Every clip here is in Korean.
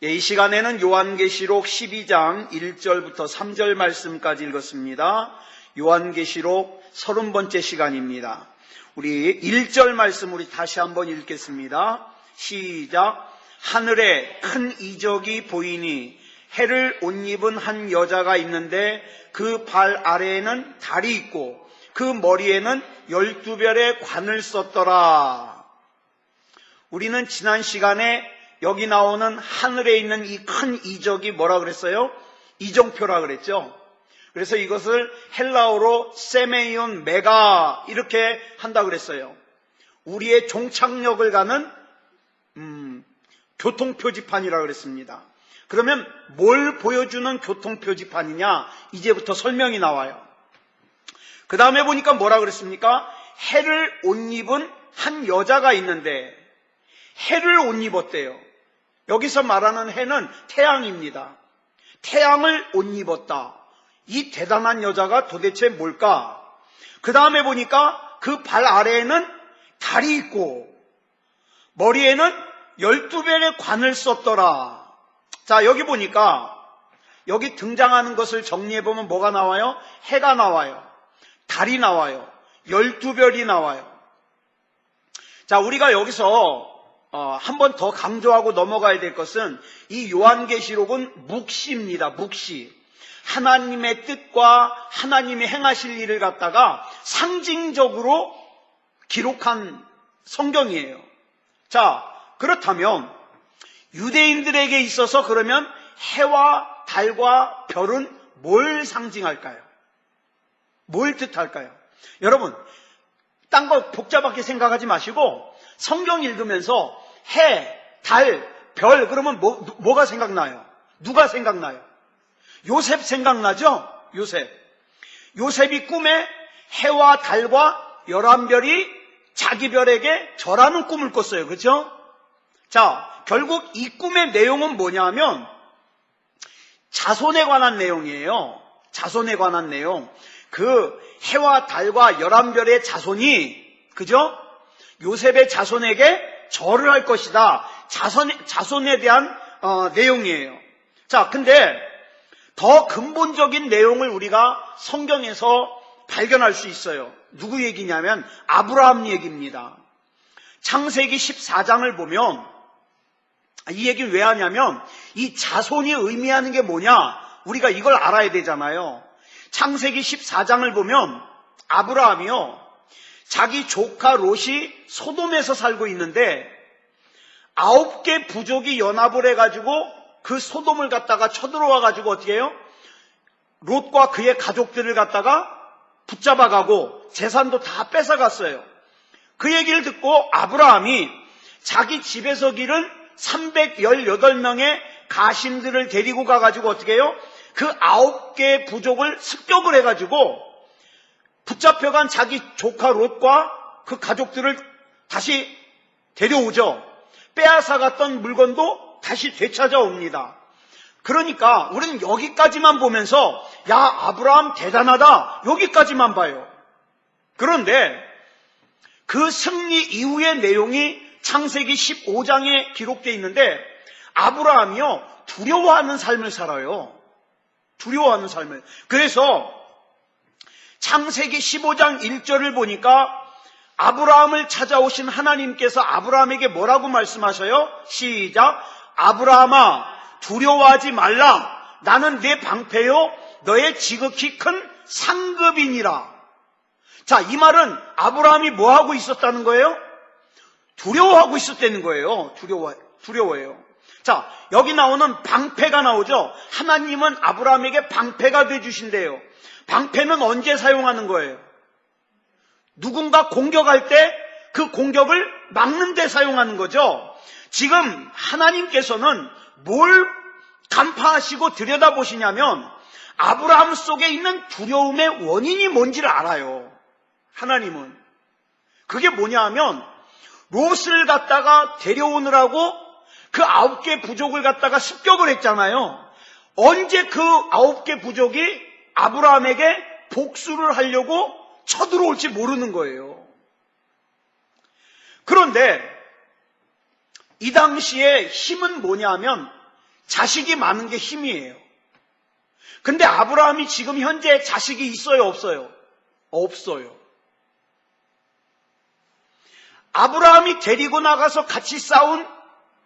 이 시간에는 요한계시록 12장 1절부터 3절 말씀까지 읽었습니다. 요한계시록 30번째 시간입니다. 우리 1절 말씀 우리 다시 한번 읽겠습니다. 시작. 하늘에 큰 이적이 보이니 해를 옷 입은 한 여자가 있는데 그 발 아래에는 달이 있고 그 머리에는 12별의 관을 썼더라. 우리는 지난 시간에 여기 나오는 하늘에 있는 이 큰 이적이 뭐라 그랬어요? 이정표라 그랬죠. 그래서 이것을 헬라어로 세메이온 메가 이렇게 한다 그랬어요. 우리의 종착역을 가는 교통표지판이라 그랬습니다. 그러면 뭘 보여주는 교통표지판이냐? 이제부터 설명이 나와요. 그 다음에 보니까 뭐라 그랬습니까? 해를 옷 입은 한 여자가 있는데 해를 옷 입었대요. 여기서 말하는 해는 태양입니다. 태양을 옷 입었다. 이 대단한 여자가 도대체 뭘까? 그 다음에 보니까 그 발 아래에는 달이 있고 머리에는 12별의 관을 썼더라. 자, 여기 보니까 여기 등장하는 것을 정리해보면 뭐가 나와요? 해가 나와요. 달이 나와요. 12별이 나와요. 자, 우리가 여기서 한 번 더 강조하고 넘어가야 될 것은 이 요한계시록은 묵시입니다. 묵시. 하나님의 뜻과 하나님이 행하실 일을 갖다가 상징적으로 기록한 성경이에요. 자, 그렇다면 유대인들에게 있어서 그러면 해와 달과 별은 뭘 상징할까요? 뭘 뜻할까요? 여러분, 딴 거 복잡하게 생각하지 마시고 성경 읽으면서 해, 달, 별 그러면 뭐가 생각나요? 누가 생각나요? 요셉 생각나죠? 요셉이 꿈에 해와 달과 11별이 자기 별에게 절하는 꿈을 꿨어요. 그렇죠? 자, 결국 이 꿈의 내용은 뭐냐면 자손에 관한 내용이에요. 자손에 관한 내용. 그 해와 달과 11별의 자손이, 그죠? 요셉의 자손에게 절을 할 것이다. 자손에 대한 내용이에요. 자, 근데 더 근본적인 내용을 우리가 성경에서 발견할 수 있어요. 누구 얘기냐면 아브라함 얘기입니다. 창세기 14장을 보면 이 얘기를 왜 하냐면 이 자손이 의미하는 게 뭐냐? 우리가 이걸 알아야 되잖아요. 창세기 14장을 보면 아브라함이요, 자기 조카 롯이 소돔에서 살고 있는데 9개 부족이 연합을 해가지고 그 소돔을 갖다가 쳐들어와가지고 어떻게 해요? 롯과 그의 가족들을 갖다가 붙잡아가고 재산도 다 뺏어갔어요. 그 얘기를 듣고 아브라함이 자기 집에서 기른 318명의 가신들을 데리고 가가지고 어떻게 해요? 그 9개 부족을 습격을 해가지고 붙잡혀간 자기 조카 롯과 그 가족들을 다시 데려오죠. 빼앗아갔던 물건도 다시 되찾아옵니다. 그러니까 우리는 여기까지만 보면서 야, 아브라함 대단하다, 여기까지만 봐요. 그런데 그 승리 이후의 내용이 창세기 15장에 기록되어 있는데 아브라함이요, 두려워하는 삶을 살아요. 두려워하는 삶을. 그래서 창세기 15장 1절을 보니까 아브라함을 찾아오신 하나님께서 아브라함에게 뭐라고 말씀하셔요? 시작. 아브라함아, 두려워하지 말라. 나는 네 방패요, 너의 지극히 큰 상급이니라. 자, 이 말은 아브라함이 뭐 하고 있었다는 거예요? 두려워하고 있었다는 거예요. 두려워해요. 자, 여기 나오는 방패가 나오죠. 하나님은 아브라함에게 방패가 되어주신대요. 방패는 언제 사용하는 거예요? 누군가 공격할 때 그 공격을 막는 데 사용하는 거죠. 지금 하나님께서는 뭘 간파하시고 들여다보시냐면 아브라함 속에 있는 두려움의 원인이 뭔지를 알아요. 하나님은. 그게 뭐냐 하면 롯을 갖다가 데려오느라고 그 9개 부족을 갖다가 습격을 했잖아요. 언제 그 9개 부족이 아브라함에게 복수를 하려고 쳐들어올지 모르는 거예요. 그런데 이 당시에 힘은 뭐냐 하면 자식이 많은 게 힘이에요. 근데 아브라함이 지금 현재 자식이 있어요, 없어요? 없어요. 아브라함이 데리고 나가서 같이 싸운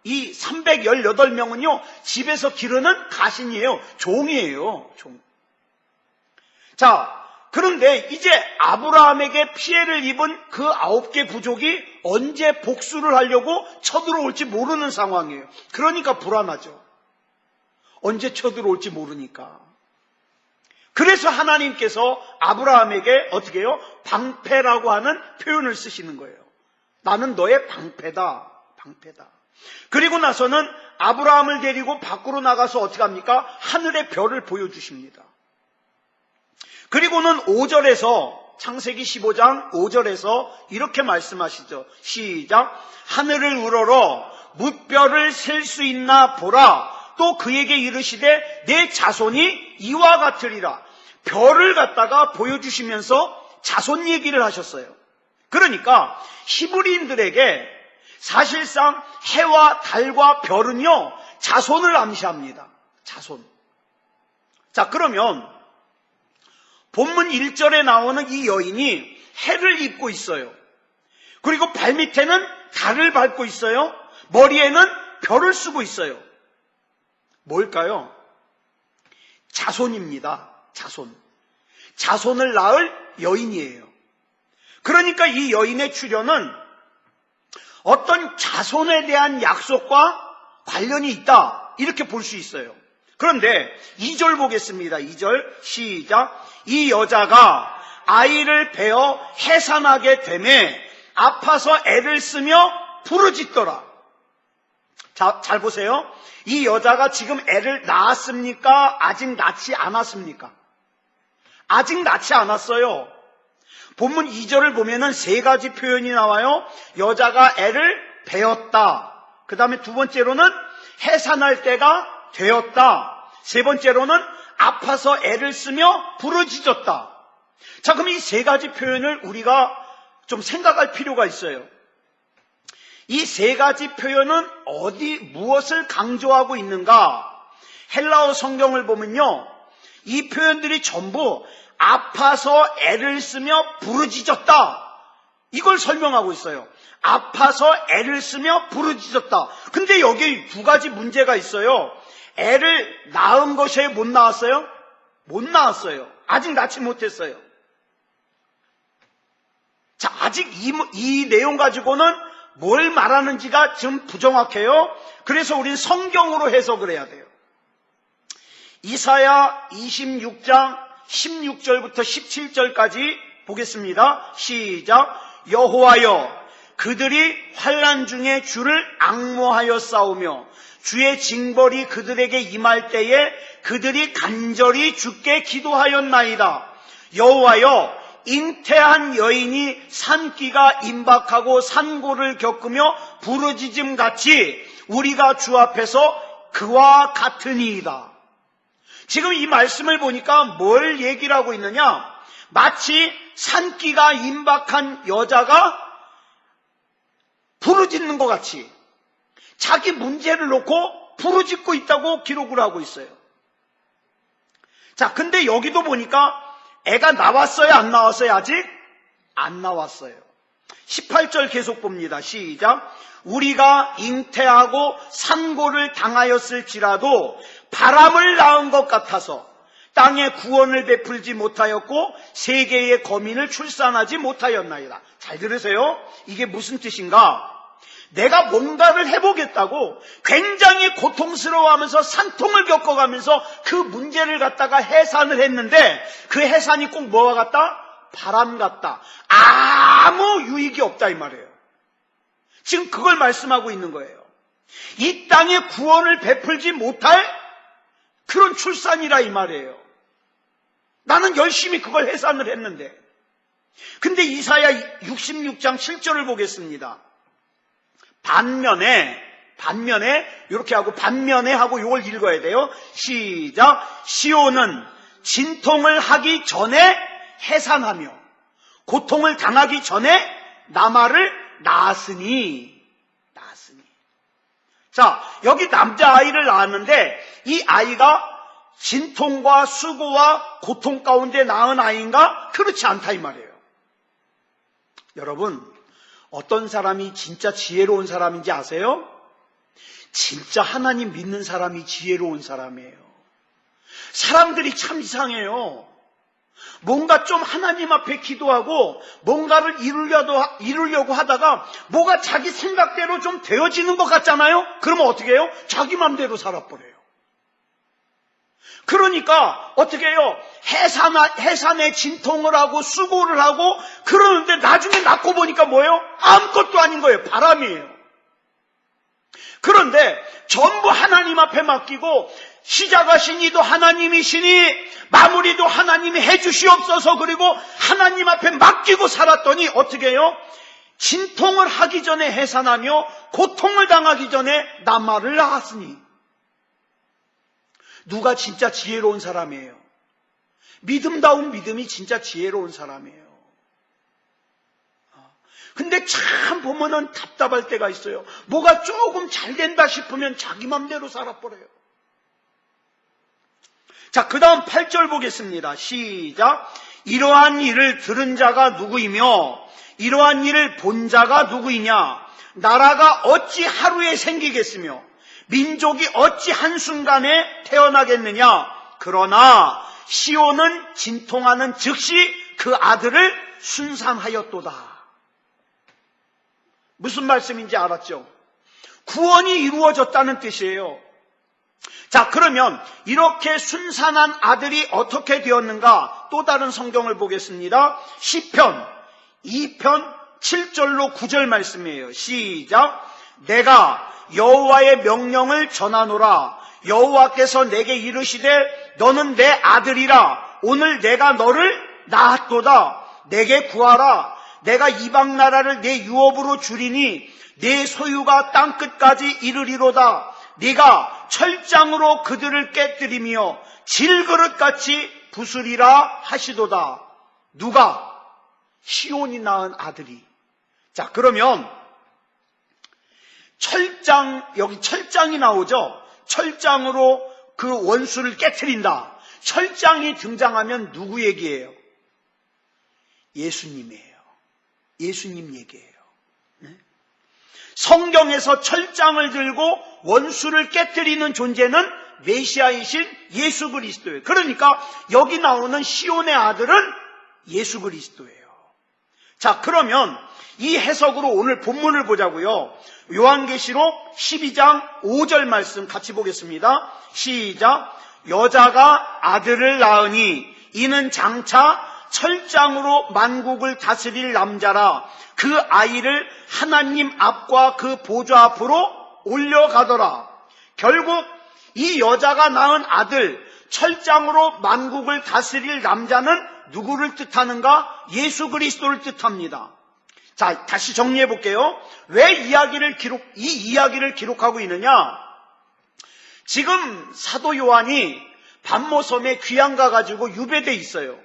이 318명은요, 집에서 기르는 가신이에요. 종이에요, 종. 자, 그런데 이제 아브라함에게 피해를 입은 그 9개 부족이 언제 복수를 하려고 쳐들어올지 모르는 상황이에요. 그러니까 불안하죠. 언제 쳐들어올지 모르니까. 그래서 하나님께서 아브라함에게 어떻게 해요? 방패라고 하는 표현을 쓰시는 거예요. 나는 너의 방패다. 방패다. 그리고 나서는 아브라함을 데리고 밖으로 나가서 어떻게 합니까? 하늘의 별을 보여주십니다. 그리고는 5절에서 창세기 15장 5절에서 이렇게 말씀하시죠. 시작. 하늘을 우러러 뭇별을 셀 수 있나 보라. 또 그에게 이르시되 내 자손이 이와 같으리라. 별을 갖다가 보여주시면서 자손 얘기를 하셨어요. 그러니까 히브리인들에게 사실상 해와 달과 별은요, 자손을 암시합니다. 자손. 자, 그러면 본문 1절에 나오는 이 여인이 해를 입고 있어요. 그리고 발밑에는 달을 밟고 있어요. 머리에는 별을 쓰고 있어요. 뭘까요? 자손입니다. 자손. 자손을 낳을 여인이에요. 그러니까 이 여인의 출현은 어떤 자손에 대한 약속과 관련이 있다, 이렇게 볼 수 있어요. 그런데 2절 보겠습니다. 2절 시작. 이 여자가 아이를 베어 해산하게 되매 아파서 애를 쓰며 부르짖더라. 자, 잘 보세요. 이 여자가 지금 애를 낳았습니까? 아직 낳지 않았습니까? 아직 낳지 않았어요. 본문 2절을 보면은 3가지 표현이 나와요. 여자가 애를 베었다. 그 다음에 두 번째로는 해산할 때가 되었다. 세 번째로는 아파서 애를 쓰며 부르짖었다. 자, 그럼 이 3가지 표현을 우리가 좀 생각할 필요가 있어요. 이 3가지 표현은 무엇을 강조하고 있는가? 헬라어 성경을 보면요, 이 표현들이 전부 아파서 애를 쓰며 부르짖었다, 이걸 설명하고 있어요. 아파서 애를 쓰며 부르짖었다. 근데 여기 2가지 문제가 있어요. 애를 낳은 것이 못 낳았어요? 못 낳았어요. 아직 낳지 못했어요. 자, 아직 이 내용 가지고는 뭘 말하는지가 좀 부정확해요. 그래서 우린 성경으로 해석을 해야 돼요. 이사야 26장 16절부터 17절까지 보겠습니다. 시작. 여호와여, 그들이 환난 중에 주를 앙모하여 싸우며 주의 징벌이 그들에게 임할 때에 그들이 간절히 주께 기도하였나이다. 여호와여, 잉태한 여인이 산기가 임박하고 산고를 겪으며 부르짖음 같이 우리가 주 앞에서 그와 같으니이다. 지금 이 말씀을 보니까 뭘 얘기를 하고 있느냐? 마치 산기가 임박한 여자가 부르짖는 것 같이 자기 문제를 놓고 부르짖고 있다고 기록을 하고 있어요. 자, 근데 여기도 보니까 애가 나왔어요, 안 나왔어요? 아직 안 나왔어요. 18절 계속 봅니다. 시작. 우리가 잉태하고 산고를 당하였을지라도 바람을 낳은 것 같아서 땅에 구원을 베풀지 못하였고 세계의 거민을 출산하지 못하였나이다. 잘 들으세요. 이게 무슨 뜻인가? 내가 뭔가를 해보겠다고 굉장히 고통스러워하면서 산통을 겪어가면서 그 문제를 갖다가 해산을 했는데 그 해산이 꼭 뭐와 같다? 바람 같다. 아무 유익이 없다, 이 말이에요. 지금 그걸 말씀하고 있는 거예요. 이 땅에 구원을 베풀지 못할 그런 출산이라 이 말이에요. 나는 열심히 그걸 해산을 했는데. 근데 이사야 66장 7절을 보겠습니다. 반면에 이렇게 하고 반면에 하고 이걸 읽어야 돼요. 시작. 시온은 진통을 하기 전에 해산하며 고통을 당하기 전에 나마를 낳았으니. 자, 여기 남자아이를 낳았는데 이 아이가 진통과 수고와 고통 가운데 낳은 아이인가? 그렇지 않다 이 말이에요. 여러분, 어떤 사람이 진짜 지혜로운 사람인지 아세요? 진짜 하나님 믿는 사람이 지혜로운 사람이에요. 사람들이 참 이상해요. 뭔가 좀 하나님 앞에 기도하고 뭔가를 이루려고 하다가 뭐가 자기 생각대로 좀 되어지는 것 같잖아요? 그러면 어떻게 해요? 자기 맘대로 살아버려요. 그러니까 어떻게 해요? 해산에 진통을 하고 수고를 하고 그러는데 나중에 낳고 보니까 뭐예요? 아무것도 아닌 거예요. 바람이에요. 그런데 전부 하나님 앞에 맡기고 시작하신 이도 하나님이시니 마무리도 하나님이 해주시옵소서 그리고 하나님 앞에 맡기고 살았더니 어떻게 해요? 진통을 하기 전에 해산하며 고통을 당하기 전에 남아를 낳았으니 누가 진짜 지혜로운 사람이에요? 믿음다운 믿음이 진짜 지혜로운 사람이에요. 근데 참 보면은 답답할 때가 있어요. 뭐가 조금 잘 된다 싶으면 자기 맘대로 살아버려요. 자, 그 다음 8절 보겠습니다. 시작. 이러한 일을 들은 자가 누구이며 이러한 일을 본 자가 누구이냐? 나라가 어찌 하루에 생기겠으며 민족이 어찌 한순간에 태어나겠느냐? 그러나 시온은 진통하는 즉시 그 아들을 순산하였도다. 무슨 말씀인지 알았죠? 구원이 이루어졌다는 뜻이에요. 자, 그러면 이렇게 순산한 아들이 어떻게 되었는가? 또 다른 성경을 보겠습니다. 시편 2편 7절로 9절 말씀이에요. 시작. 내가 여호와의 명령을 전하노라. 여호와께서 내게 이르시되 너는 내 아들이라. 오늘 내가 너를 낳았도다. 내게 구하라. 내가 이방 나라를 내 유업으로 주리니 내 소유가 땅끝까지 이르리로다. 네가 철장으로 그들을 깨뜨리며 질그릇같이 부수리라 하시도다. 누가? 시온이 낳은 아들이. 자, 그러면 여기 철장이 나오죠? 철장으로 그 원수를 깨뜨린다. 철장이 등장하면 누구 얘기예요? 예수님이에요. 예수님 얘기예요. 네? 성경에서 철장을 들고 원수를 깨뜨리는 존재는 메시아이신 예수 그리스도예요. 그러니까 여기 나오는 시온의 아들은 예수 그리스도예요. 자, 그러면 이 해석으로 오늘 본문을 보자고요. 요한계시록 12장 5절 말씀 같이 보겠습니다. 시작. 여자가 아들을 낳으니 이는 장차 철장으로 만국을 다스릴 남자라. 그 아이를 하나님 앞과 그 보좌 앞으로 올려가더라. 결국 이 여자가 낳은 아들, 철장으로 만국을 다스릴 남자는 누구를 뜻하는가? 예수 그리스도를 뜻합니다. 자, 다시 정리해 볼게요. 왜 이 이야기를 기록하고 있느냐? 지금 사도 요한이 반모섬에 귀양 가가지고 유배돼 있어요.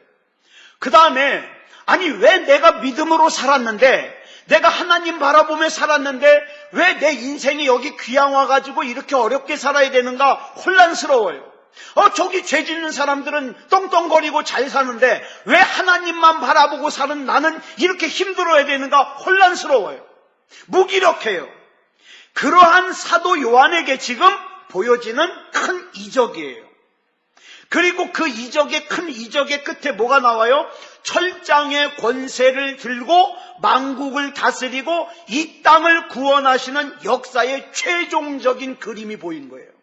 그 다음에 아니 왜 내가 믿음으로 살았는데 내가 하나님 바라보며 살았는데 왜 내 인생이 여기 귀양 와가지고 이렇게 어렵게 살아야 되는가 혼란스러워요. 저기 죄 짓는 사람들은 떵떵거리고 잘 사는데 왜 하나님만 바라보고 사는 나는 이렇게 힘들어야 되는가 혼란스러워요. 무기력해요. 그러한 사도 요한에게 지금 보여지는 큰 이적이에요. 그리고 그 큰 이적의 끝에 뭐가 나와요? 철장의 권세를 들고 만국을 다스리고 이 땅을 구원하시는 역사의 최종적인 그림이 보인 거예요.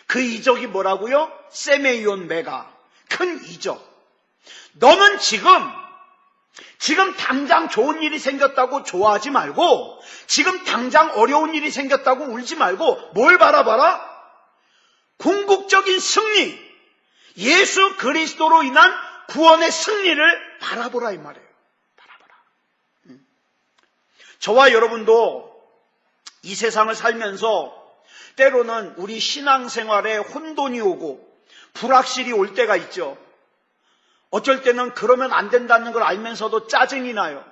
그 이적이 뭐라고요? 세메이온 메가. 큰 이적. 너는 지금 당장 좋은 일이 생겼다고 좋아하지 말고 지금 당장 어려운 일이 생겼다고 울지 말고 뭘 바라봐라? 궁극적인 승리. 예수 그리스도로 인한 구원의 승리를 바라보라 이 말이에요. 바라보라. 저와 여러분도 이 세상을 살면서 때로는 우리 신앙생활에 혼돈이 오고 불확실이 올 때가 있죠. 어쩔 때는 그러면 안 된다는 걸 알면서도 짜증이 나요.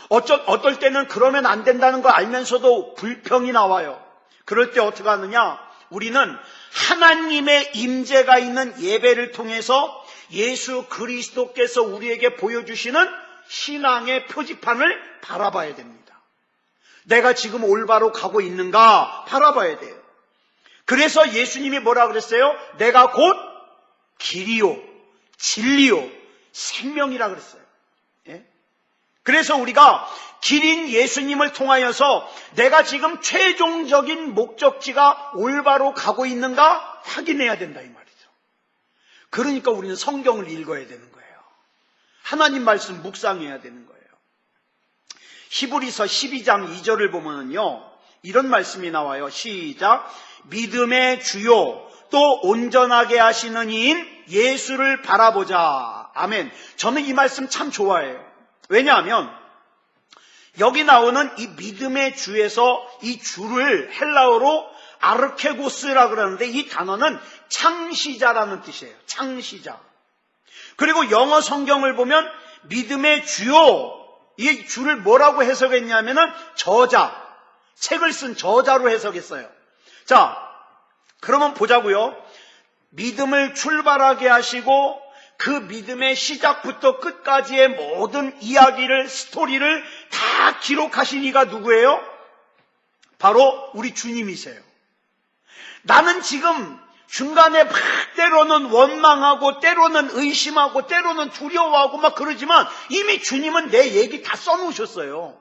어떨 때는 그러면 안 된다는 걸 알면서도 불평이 나와요. 그럴 때 어떻게 하느냐? 우리는 하나님의 임재가 있는 예배를 통해서 예수 그리스도께서 우리에게 보여주시는 신앙의 표지판을 바라봐야 됩니다. 내가 지금 올바로 가고 있는가 바라봐야 돼요. 그래서 예수님이 뭐라 그랬어요? 내가 곧 길이요 진리요 생명이라 그랬어요. 예? 그래서 우리가 길인 예수님을 통하여서 내가 지금 최종적인 목적지가 올바로 가고 있는가 확인해야 된다 이 말이죠. 그러니까 우리는 성경을 읽어야 되는 거예요. 하나님 말씀 묵상해야 되는 거예요. 히브리서 12장 2절을 보면요 이런 말씀이 나와요. 시작. 믿음의 주요 또 온전하게 하시는 이인 예수를 바라보자. 아멘. 저는 이 말씀 참 좋아해요. 왜냐하면 여기 나오는 이 믿음의 주에서 이 주를 헬라어로 아르케고스라 그러는데 이 단어는 창시자라는 뜻이에요. 창시자. 그리고 영어 성경을 보면 믿음의 주요 이 주를 뭐라고 해석했냐면은 저자, 책을 쓴 저자로 해석했어요. 자, 그러면 보자고요. 믿음을 출발하게 하시고 그 믿음의 시작부터 끝까지의 모든 이야기를, 스토리를 다 기록하신 이가 누구예요? 바로 우리 주님이세요. 나는 지금 중간에 막 때로는 원망하고 때로는 의심하고 때로는 두려워하고 막 그러지만 이미 주님은 내 얘기 다 써놓으셨어요.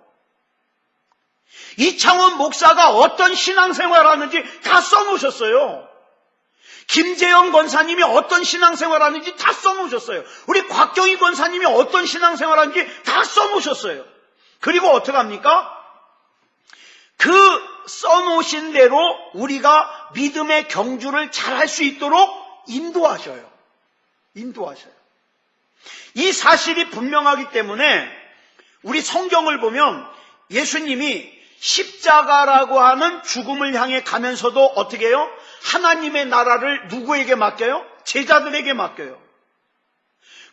이창원 목사가 어떤 신앙생활 하는지 다 써놓으셨어요. 김재영 권사님이 어떤 신앙생활 하는지 다 써놓으셨어요. 우리 곽경희 권사님이 어떤 신앙생활 하는지 다 써놓으셨어요. 그리고 어떻게 합니까? 그 써놓으신 대로 우리가 믿음의 경주를 잘할 수 있도록 인도하셔요. 인도하셔요. 이 사실이 분명하기 때문에 우리 성경을 보면 예수님이 십자가라고 하는 죽음을 향해 가면서도 어떻게 해요? 하나님의 나라를 누구에게 맡겨요? 제자들에게 맡겨요.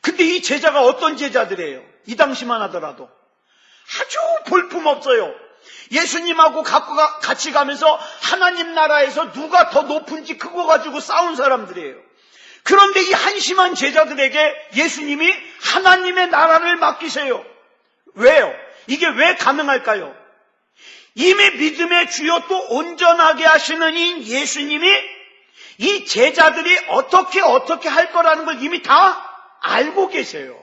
근데 이 제자가 어떤 제자들이에요? 이 당시만 하더라도 아주 볼품없어요. 예수님하고 같이 가면서 하나님 나라에서 누가 더 높은지 그거 가지고 싸운 사람들이에요. 그런데 이 한심한 제자들에게 예수님이 하나님의 나라를 맡기세요. 왜요? 이게 왜 가능할까요? 이미 믿음의 주요 또 온전하게 하시는 이 예수님이 이 제자들이 어떻게 할 거라는 걸 이미 다 알고 계세요.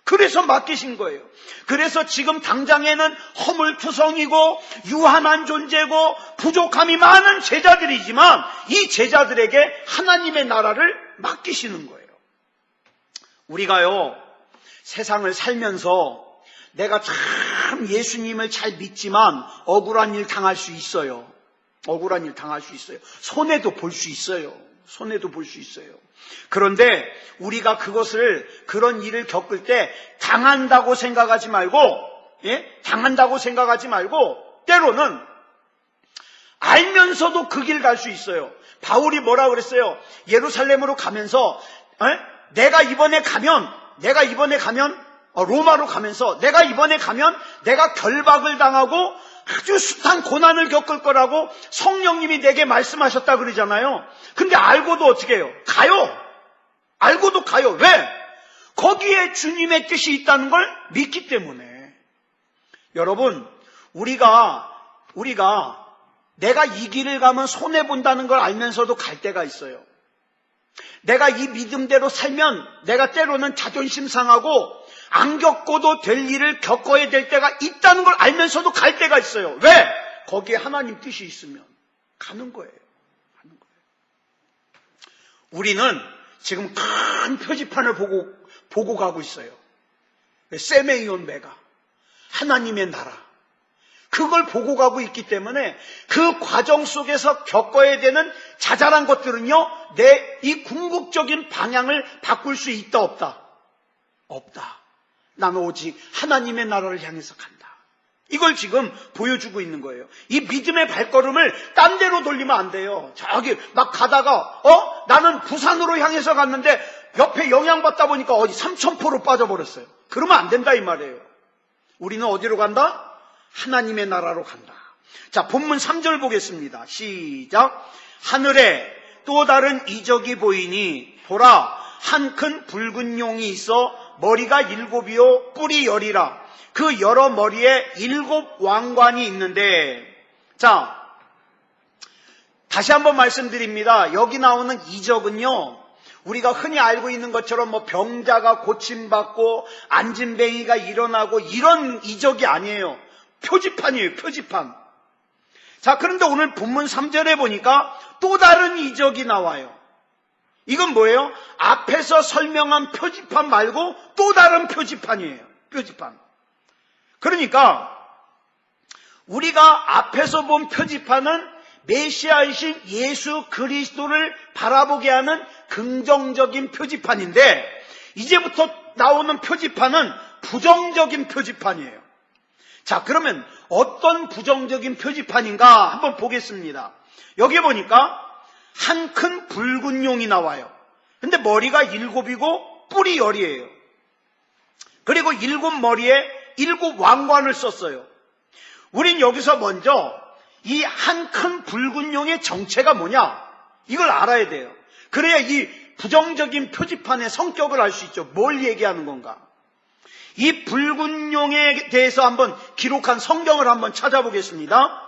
그래서 맡기신 거예요. 그래서 지금 당장에는 허물투성이고 유한한 존재고 부족함이 많은 제자들이지만 이 제자들에게 하나님의 나라를 맡기시는 거예요. 우리가요 세상을 살면서 내가 참 예수님을 잘 믿지만 억울한 일 당할 수 있어요. 억울한 일 당할 수 있어요. 손해도 볼 수 있어요. 손해도 볼 수 있어요. 그런데 우리가 그런 일을 겪을 때 당한다고 생각하지 말고, 당한다고 생각하지 말고, 때로는 알면서도 그 길 갈 수 있어요. 바울이 뭐라 그랬어요? 예루살렘으로 가면서, 내가 이번에 가면, 로마로 가면서 내가 이번에 가면 내가 결박을 당하고 아주 숱한 고난을 겪을 거라고 성령님이 내게 말씀하셨다 그러잖아요. 근데 알고도 어떻게 해요? 가요. 알고도 가요. 왜? 거기에 주님의 뜻이 있다는 걸 믿기 때문에. 여러분, 우리가 내가 이 길을 가면 손해본다는 걸 알면서도 갈 때가 있어요. 내가 이 믿음대로 살면 내가 때로는 자존심 상하고 안 겪어도 될 일을 겪어야 될 때가 있다는 걸 알면서도 갈 때가 있어요. 왜? 거기에 하나님 뜻이 있으면 가는 거예요. 우리는 지금 큰 표지판을 보고 가고 있어요. 세메이온 메가 하나님의 나라. 그걸 보고 가고 있기 때문에 그 과정 속에서 겪어야 되는 자잘한 것들은요, 내 이 궁극적인 방향을 바꿀 수 있다, 없다? 없다. 나는 오직 하나님의 나라를 향해서 간다. 이걸 지금 보여주고 있는 거예요. 이 믿음의 발걸음을 딴 데로 돌리면 안 돼요. 저기 막 가다가 나는 부산으로 향해서 갔는데 옆에 영향받다 보니까 어디 삼천포로 빠져버렸어요. 그러면 안 된다 이 말이에요. 우리는 어디로 간다? 하나님의 나라로 간다. 자, 본문 3절 보겠습니다. 시작. 하늘에 또 다른 이적이 보이니 보라, 한 큰 붉은 용이 있어 머리가 7이요 뿔이 10이라. 그 여러 머리에 7 왕관이 있는데, 자, 다시 한번 말씀드립니다. 여기 나오는 이적은요, 우리가 흔히 알고 있는 것처럼 뭐 병자가 고침받고 안진뱅이가 일어나고 이런 이적이 아니에요. 표지판이에요, 표지판. 자, 그런데 오늘 본문 3절에 보니까 또 다른 이적이 나와요. 이건 뭐예요? 앞에서 설명한 표지판 말고 또 다른 표지판이에요. 표지판. 그러니까 우리가 앞에서 본 표지판은 메시아이신 예수 그리스도를 바라보게 하는 긍정적인 표지판인데, 이제부터 나오는 표지판은 부정적인 표지판이에요. 자, 그러면 어떤 부정적인 표지판인가 한번 보겠습니다. 여기 보니까 한 큰 붉은 용이 나와요. 근데 머리가 7이고 뿔이 10이에요. 그리고 7머리에 7 왕관을 썼어요. 우린 여기서 먼저 이 한 큰 붉은 용의 정체가 뭐냐, 이걸 알아야 돼요. 그래야 이 부정적인 표지판의 성격을 알 수 있죠. 뭘 얘기하는 건가. 이 붉은 용에 대해서 한번 기록한 성경을 한번 찾아보겠습니다.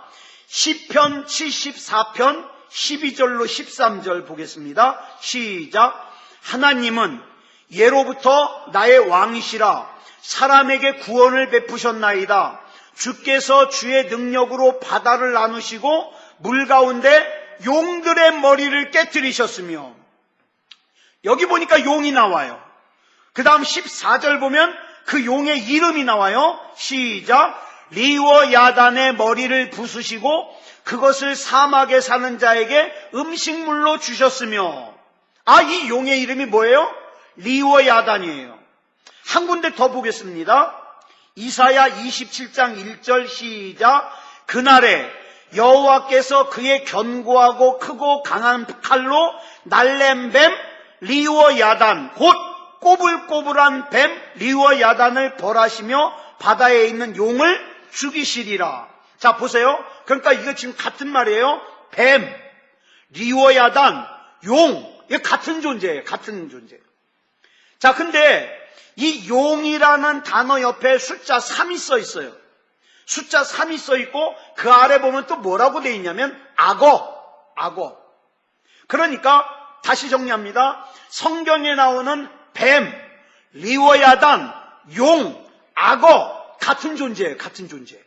시편 74편 12절로 13절 보겠습니다. 시작. 하나님은 예로부터 나의 왕이시라. 사람에게 구원을 베푸셨나이다. 주께서 주의 능력으로 바다를 나누시고 물 가운데 용들의 머리를 깨뜨리셨으며. 여기 보니까 용이 나와요. 그 다음 14절 보면 그 용의 이름이 나와요. 시작. 리워 야단의 머리를 부수시고 그것을 사막에 사는 자에게 음식물로 주셨으며. 아, 이 용의 이름이 뭐예요? 리워 야단이에요. 한 군데 더 보겠습니다. 이사야 27장 1절 시작. 그날에 여호와께서 그의 견고하고 크고 강한 칼로 날랜 뱀 리워 야단, 곧 꼬불꼬불한 뱀 리워 야단을 벌하시며 바다에 있는 용을 죽이시리라. 자, 보세요. 그러니까 이거 지금 같은 말이에요. 뱀, 리워 야단, 용, 이게 같은 존재예요. 같은 존재. 자, 근데 이 용이라는 단어 옆에 숫자 3이 써 있어요. 숫자 3이 써 있고 그 아래 보면 또 뭐라고 되어 있냐면 악어. 그러니까 다시 정리합니다. 성경에 나오는 뱀, 리워야단, 용, 악어 같은 존재예요. 같은 존재.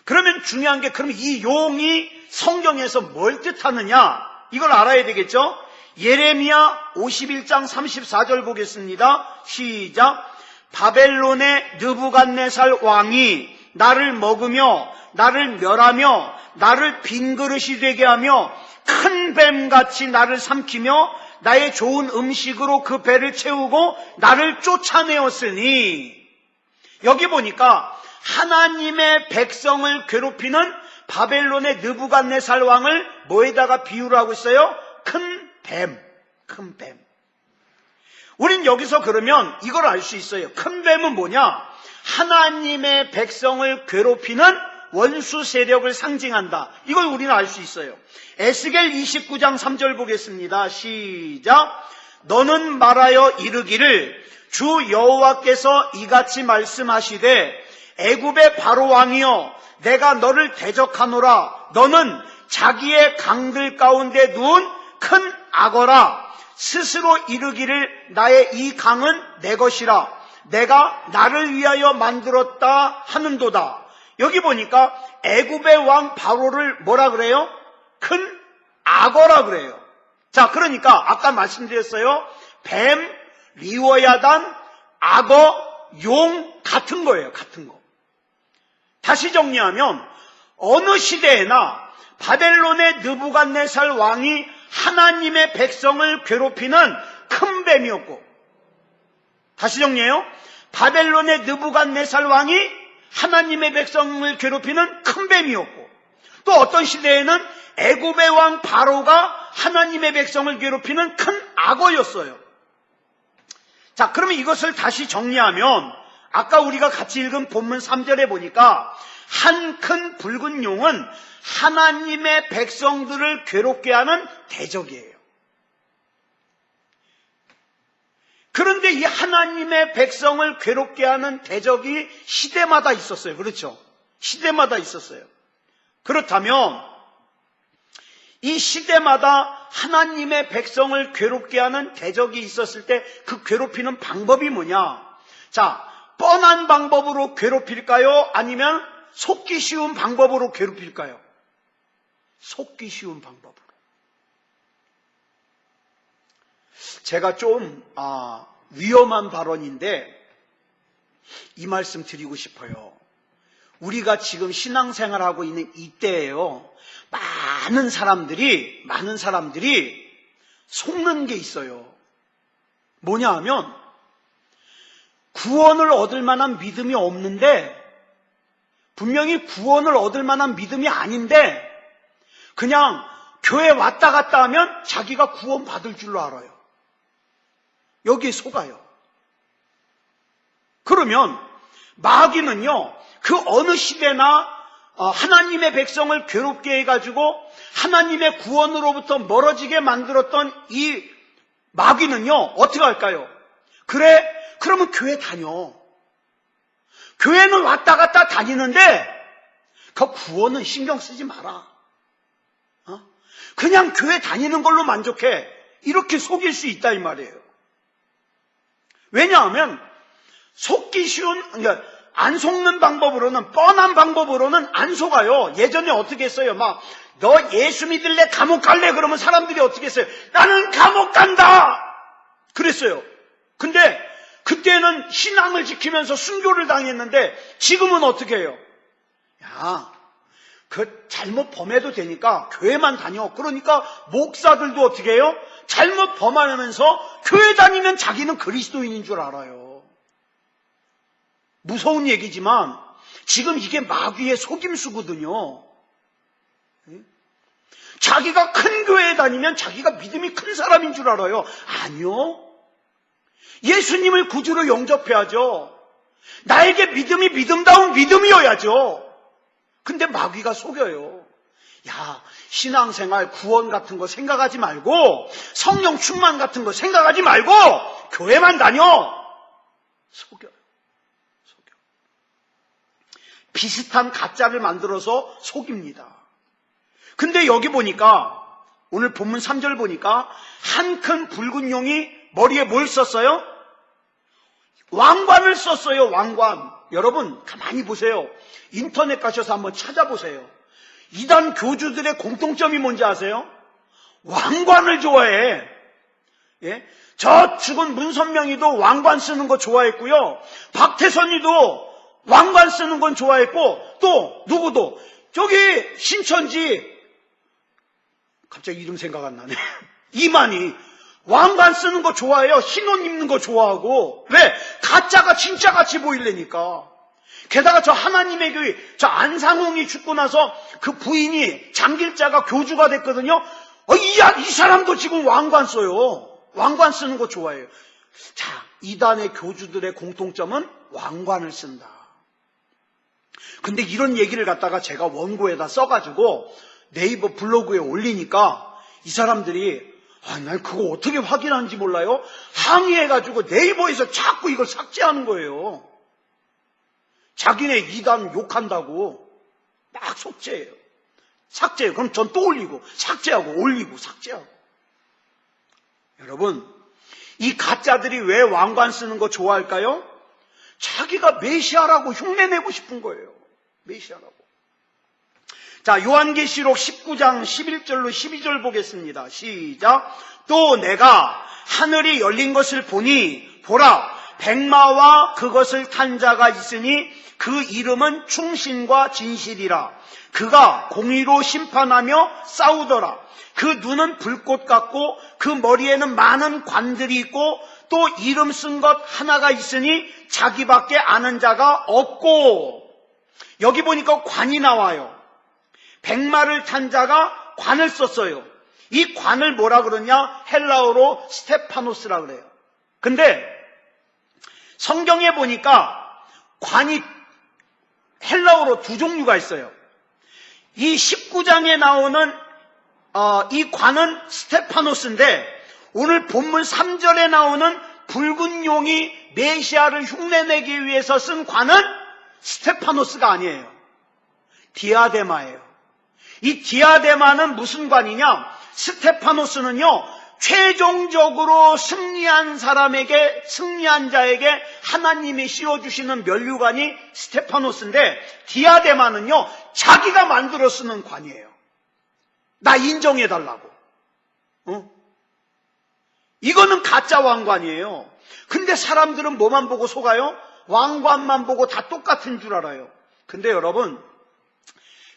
그러면 중요한 게, 그러면 이 용이 성경에서 뭘 뜻하느냐, 이걸 알아야 되겠죠. 예레미야 51장 34절 보겠습니다. 시작. 바벨론의 느부갓네살 왕이 나를 먹으며 나를 멸하며 나를 빈 그릇이 되게 하며 큰 뱀같이 나를 삼키며 나의 좋은 음식으로 그 배를 채우고 나를 쫓아내었으니. 여기 보니까 하나님의 백성을 괴롭히는 바벨론의 느부갓네살 왕을 뭐에다가 비유를 하고 있어요? 큰 뱀. 우린 여기서 그러면 이걸 알 수 있어요. 큰 뱀은 뭐냐? 하나님의 백성을 괴롭히는 원수 세력을 상징한다. 이걸 우리는 알 수 있어요. 에스겔 29장 3절 보겠습니다. 시작. 너는 말하여 이르기를 주 여호와께서 이같이 말씀하시되 애굽의 바로 왕이여 내가 너를 대적하노라. 너는 자기의 강들 가운데 누운 큰 악어라. 스스로 이르기를 나의 이 강은 내 것이라. 내가 나를 위하여 만들었다 하는도다. 여기 보니까 애굽의 왕 바로를 뭐라 그래요? 큰 악어라 그래요. 자, 그러니까 아까 말씀드렸어요. 뱀, 리워야단, 악어, 용 같은 거예요. 같은 거. 다시 정리하면 어느 시대에나 바벨론의 느부갓네살 왕이 하나님의 백성을 괴롭히는 큰 뱀이었고, 다시 정리해요. 바벨론의 느부갓네살 왕이 하나님의 백성을 괴롭히는 큰 뱀이었고, 또 어떤 시대에는 애굽의 왕 바로가 하나님의 백성을 괴롭히는 큰 악어였어요. 자, 그러면 이것을 다시 정리하면 아까 우리가 같이 읽은 본문 3절에 보니까 한 큰 붉은 용은 하나님의 백성들을 괴롭게 하는 대적이에요. 그런데 이 하나님의 백성을 괴롭게 하는 대적이 시대마다 있었어요. 그렇죠? 시대마다 있었어요. 그렇다면 이 시대마다 하나님의 백성을 괴롭게 하는 대적이 있었을 때 그 괴롭히는 방법이 뭐냐? 자, 뻔한 방법으로 괴롭힐까요? 아니면 속기 쉬운 방법으로 괴롭힐까요? 속기 쉬운 방법으로. 제가 좀 위험한 발언인데 이 말씀 드리고 싶어요. 우리가 지금 신앙생활하고 있는 이때에요. 많은 사람들이 속는 게 있어요. 뭐냐 하면 구원을 얻을 만한 믿음이 없는데, 분명히 구원을 얻을 만한 믿음이 아닌데 그냥 교회 왔다 갔다 하면 자기가 구원 받을 줄로 알아요. 여기에 속아요. 그러면 마귀는요, 그 어느 시대나 하나님의 백성을 괴롭게 해가지고 하나님의 구원으로부터 멀어지게 만들었던 이 마귀는요, 어떻게 할까요? 그래, 그러면 교회 다녀. 교회는 왔다 갔다 다니는데 그 구원은 신경 쓰지 마라. 그냥 교회 다니는 걸로 만족해. 이렇게 속일 수 있다 이 말이에요. 왜냐하면 속기 쉬운, 그러니까 안 속는 방법으로는, 뻔한 방법으로는 안 속아요. 예전에 어떻게 했어요? 너 예수 믿을래? 감옥 갈래? 그러면 사람들이 어떻게 했어요? 나는 감옥 간다! 그랬어요. 근데 그때는 신앙을 지키면서 순교를 당했는데 지금은 어떻게 해요? 야, 그 잘못 범해도 되니까 교회만 다녀. 그러니까 목사들도 어떻게 해요? 잘못 범하면서 교회 다니면 자기는 그리스도인인 줄 알아요. 무서운 얘기지만 지금 이게 마귀의 속임수거든요. 자기가 큰 교회에 다니면 자기가 믿음이 큰 사람인 줄 알아요. 아니요. 예수님을 구주로 영접해야죠. 나에게 믿음이 믿음다운 믿음이어야죠. 근데 마귀가 속여요. 야, 신앙생활 구원 같은 거 생각하지 말고 성령 충만 같은 거 생각하지 말고 교회만 다녀. 속여요. 비슷한 가짜를 만들어서 속입니다. 근데 여기 보니까, 오늘 본문 3절 보니까 한 큰 붉은 용이 머리에 뭘 썼어요? 왕관을 썼어요. 왕관. 여러분 가만히 보세요. 인터넷 가셔서 한번 찾아보세요. 이단 교주들의 공통점이 뭔지 아세요? 왕관을 좋아해. 예? 저 죽은 문선명이도 왕관 쓰는 거 좋아했고요. 박태선이도 왕관 쓰는 건 좋아했고, 또 누구도, 저기 신천지, 갑자기 이름 생각 안 나네. 이만희 왕관 쓰는 거 좋아해요. 흰 옷 입는 거 좋아하고. 왜? 가짜가 진짜같이 보이려니까. 게다가 저 하나님의 교회, 저 안상홍이 죽고 나서 그 부인이 장길자가 교주가 됐거든요. 이 사람도 지금 왕관 써요. 왕관 쓰는 거 좋아해요. 자, 이단의 교주들의 공통점은 왕관을 쓴다. 근데 이런 얘기를 갖다가 제가 원고에다 써가지고 네이버 블로그에 올리니까 이 사람들이 난 그거 어떻게 확인하는지 몰라요? 항의해가지고 네이버에서 자꾸 이걸 삭제하는 거예요. 자기네 이단 욕한다고 막 삭제해요. 삭제해요. 그럼 전 또 올리고 삭제하고 올리고 삭제하고. 여러분, 이 가짜들이 왜 왕관 쓰는 거 좋아할까요? 자기가 메시아라고 흉내내고 싶은 거예요. 메시아라고. 자, 요한계시록 19장 11절로 12절 보겠습니다. 시작. 또 내가 하늘이 열린 것을 보니 보라, 백마와 그것을 탄 자가 있으니 그 이름은 충신과 진실이라. 그가 공의로 심판하며 싸우더라. 그 눈은 불꽃 같고 그 머리에는 많은 관들이 있고 또 이름 쓴 것 하나가 있으니 자기밖에 아는 자가 없고. 여기 보니까 관이 나와요. 백마를 탄 자가 관을 썼어요. 이 관을 뭐라 그러냐? 헬라어로 스테파노스라 그래요. 근데 성경에 보니까 관이 헬라어로 두 종류가 있어요. 이 19장에 나오는 이 관은 스테파노스인데, 오늘 본문 3절에 나오는 붉은 용이 메시아를 흉내내기 위해서 쓴 관은 스테파노스가 아니에요. 디아데마예요. 이 디아데마는 무슨 관이냐? 스테파노스는요, 최종적으로 승리한 자에게 하나님이 씌워주시는 면류관이 스테파노스인데, 디아데마는요, 자기가 만들어 쓰는 관이에요. 나 인정해달라고. 이거는 가짜 왕관이에요. 근데 사람들은 뭐만 보고 속아요? 왕관만 보고 다 똑같은 줄 알아요. 근데 여러분,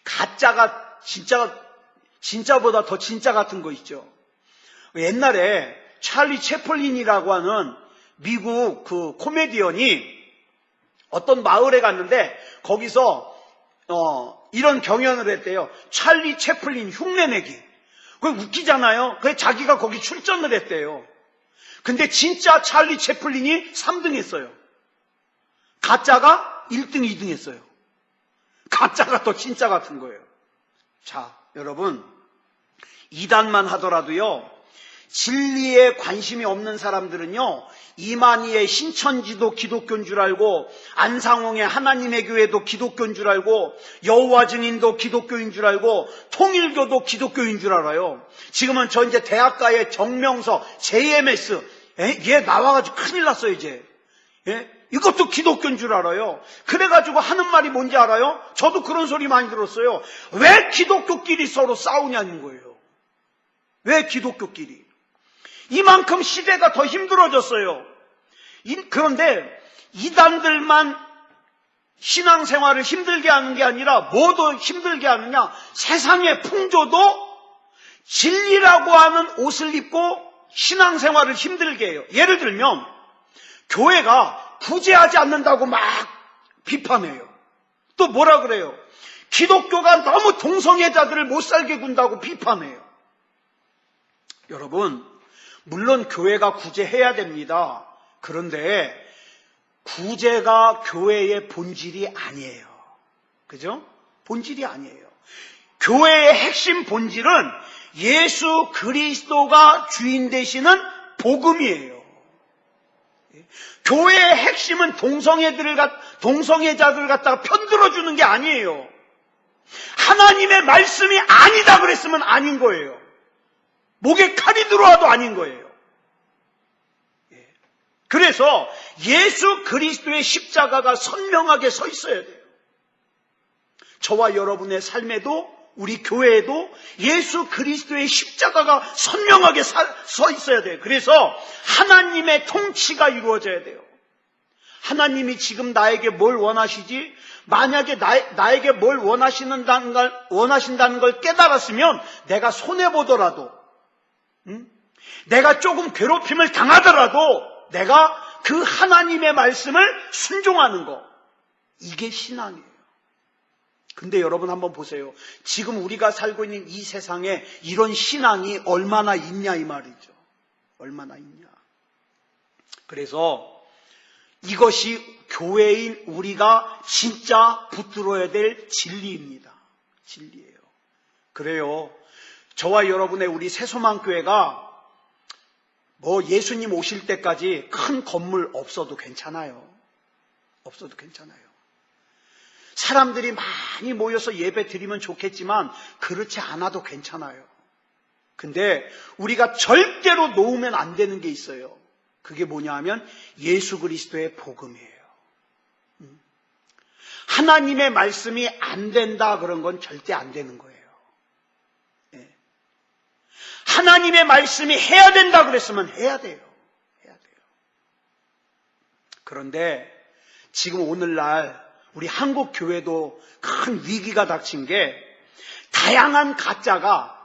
가짜가 진짜보다 더 진짜 같은 거 있죠. 옛날에 찰리 채플린이라고 하는 미국 그 코미디언이 어떤 마을에 갔는데, 거기서 이런 경연을 했대요. 찰리 채플린 흉내내기. 그게 웃기잖아요. 그래서 자기가 거기 출전을 했대요. 근데 진짜 찰리 채플린이 3등 했어요. 가짜가 1등, 2등 했어요. 가짜가 더 진짜 같은 거예요. 자, 여러분, 이단만 하더라도요, 진리에 관심이 없는 사람들은요, 이만희의 신천지도 기독교인 줄 알고, 안상홍의 하나님의 교회도 기독교인 줄 알고, 여호와 증인도 기독교인 줄 알고, 통일교도 기독교인 줄 알아요. 지금은 저 이제 대학가의 정명서 JMS 얘 나와가지고 큰일 났어요. 이제 이것도 기독교인 줄 알아요. 그래가지고 하는 말이 뭔지 알아요? 저도 그런 소리 많이 들었어요. 왜 기독교끼리 서로 싸우냐는 거예요. 왜 기독교끼리? 이만큼 시대가 더 힘들어졌어요. 그런데 이단들만 신앙생활을 힘들게 하는 게 아니라 뭐 더 힘들게 하느냐? 세상의 풍조도 진리라고 하는 옷을 입고 신앙생활을 힘들게 해요. 예를 들면 교회가 구제하지 않는다고 막 비판해요. 또 뭐라 그래요? 기독교가 너무 동성애자들을 못 살게 군다고 비판해요. 여러분, 물론 교회가 구제해야 됩니다. 그런데 구제가 교회의 본질이 아니에요. 그죠? 본질이 아니에요. 교회의 핵심 본질은 예수 그리스도가 주인 되시는 복음이에요. 교회의 핵심은 동성애자들을 갖다가 편들어주는 게 아니에요. 하나님의 말씀이 아니다 그랬으면 아닌 거예요. 목에 칼이 들어와도 아닌 거예요. 그래서 예수 그리스도의 십자가가 선명하게 서 있어야 돼요. 저와 여러분의 삶에도, 우리 교회에도 예수 그리스도의 십자가가 선명하게 서 있어야 돼요. 그래서 하나님의 통치가 이루어져야 돼요. 하나님이 지금 나에게 뭘 원하시지? 만약에 나에게 뭘 원하신다는 걸 깨달았으면 내가 손해보더라도, 내가 조금 괴롭힘을 당하더라도 내가 그 하나님의 말씀을 순종하는 거, 이게 신앙이에요. 근데 여러분 한번 보세요. 지금 우리가 살고 있는 이 세상에 이런 신앙이 얼마나 있냐 이 말이죠. 얼마나 있냐. 그래서 이것이 교회인 우리가 진짜 붙들어야 될 진리입니다. 진리예요. 그래요. 저와 여러분의 우리 새소망교회가 뭐 예수님 오실 때까지 큰 건물 없어도 괜찮아요. 없어도 괜찮아요. 사람들이 많이 모여서 예배 드리면 좋겠지만 그렇지 않아도 괜찮아요. 근데 우리가 절대로 놓으면 안 되는 게 있어요. 그게 뭐냐 하면 예수 그리스도의 복음이에요. 하나님의 말씀이 안 된다 그런 건 절대 안 되는 거예요. 하나님의 말씀이 해야 된다 그랬으면 해야 돼요. 해야 돼요. 그런데 지금 오늘날 우리 한국 교회도 큰 위기가 닥친 게 다양한 가짜가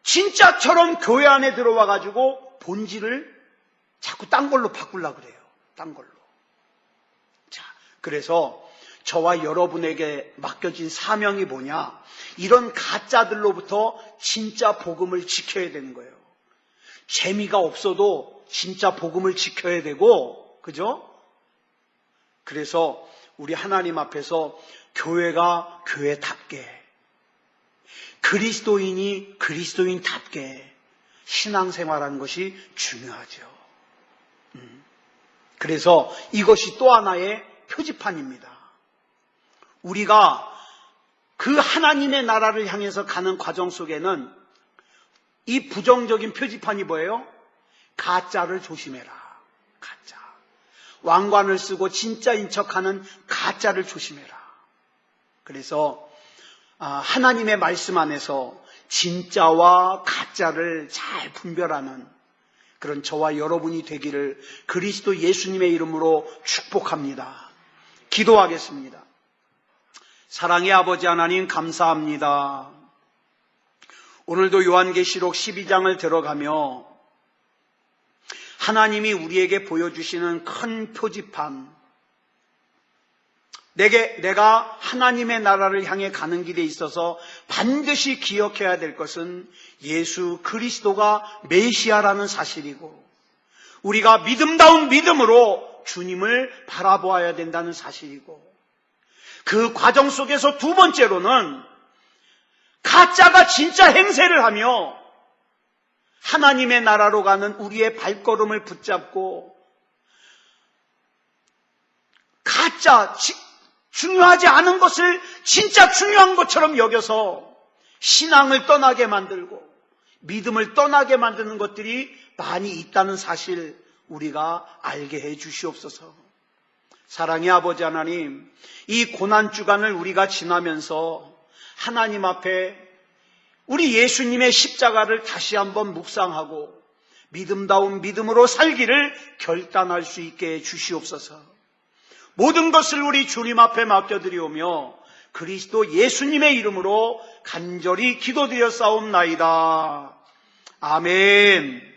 진짜처럼 교회 안에 들어와 가지고 본질을 자꾸 딴 걸로 바꾸려고 그래요. 딴 걸로. 자, 그래서 저와 여러분에게 맡겨진 사명이 뭐냐? 이런 가짜들로부터 진짜 복음을 지켜야 되는 거예요. 재미가 없어도 진짜 복음을 지켜야 되고, 그죠? 그래서 우리 하나님 앞에서 교회가 교회답게, 그리스도인이 그리스도인답게 신앙생활하는 것이 중요하죠. 그래서 이것이 또 하나의 표지판입니다. 우리가 그 하나님의 나라를 향해서 가는 과정 속에는 이 부정적인 표지판이 뭐예요? 가짜를 조심해라. 가짜. 왕관을 쓰고 진짜인 척하는 가짜를 조심해라. 그래서 하나님의 말씀 안에서 진짜와 가짜를 잘 분별하는 그런 저와 여러분이 되기를 그리스도 예수님의 이름으로 축복합니다. 기도하겠습니다. 사랑의 아버지 하나님 감사합니다. 오늘도 요한계시록 12장을 들어가며 하나님이 우리에게 보여주시는 큰 표지판, 내가 하나님의 나라를 향해 가는 길에 있어서 반드시 기억해야 될 것은 예수 그리스도가 메시아라는 사실이고, 우리가 믿음다운 믿음으로 주님을 바라보아야 된다는 사실이고, 그 과정 속에서 두 번째로는 가짜가 진짜 행세를 하며 하나님의 나라로 가는 우리의 발걸음을 붙잡고 가짜, 중요하지 않은 것을 진짜 중요한 것처럼 여겨서 신앙을 떠나게 만들고 믿음을 떠나게 만드는 것들이 많이 있다는 사실 우리가 알게 해 주시옵소서. 사랑의 아버지 하나님, 이 고난주간을 우리가 지나면서 하나님 앞에 우리 예수님의 십자가를 다시 한번 묵상하고 믿음다운 믿음으로 살기를 결단할 수 있게 해 주시옵소서. 모든 것을 우리 주님 앞에 맡겨드리오며 그리스도 예수님의 이름으로 간절히 기도드려 싸움나이다. 아멘.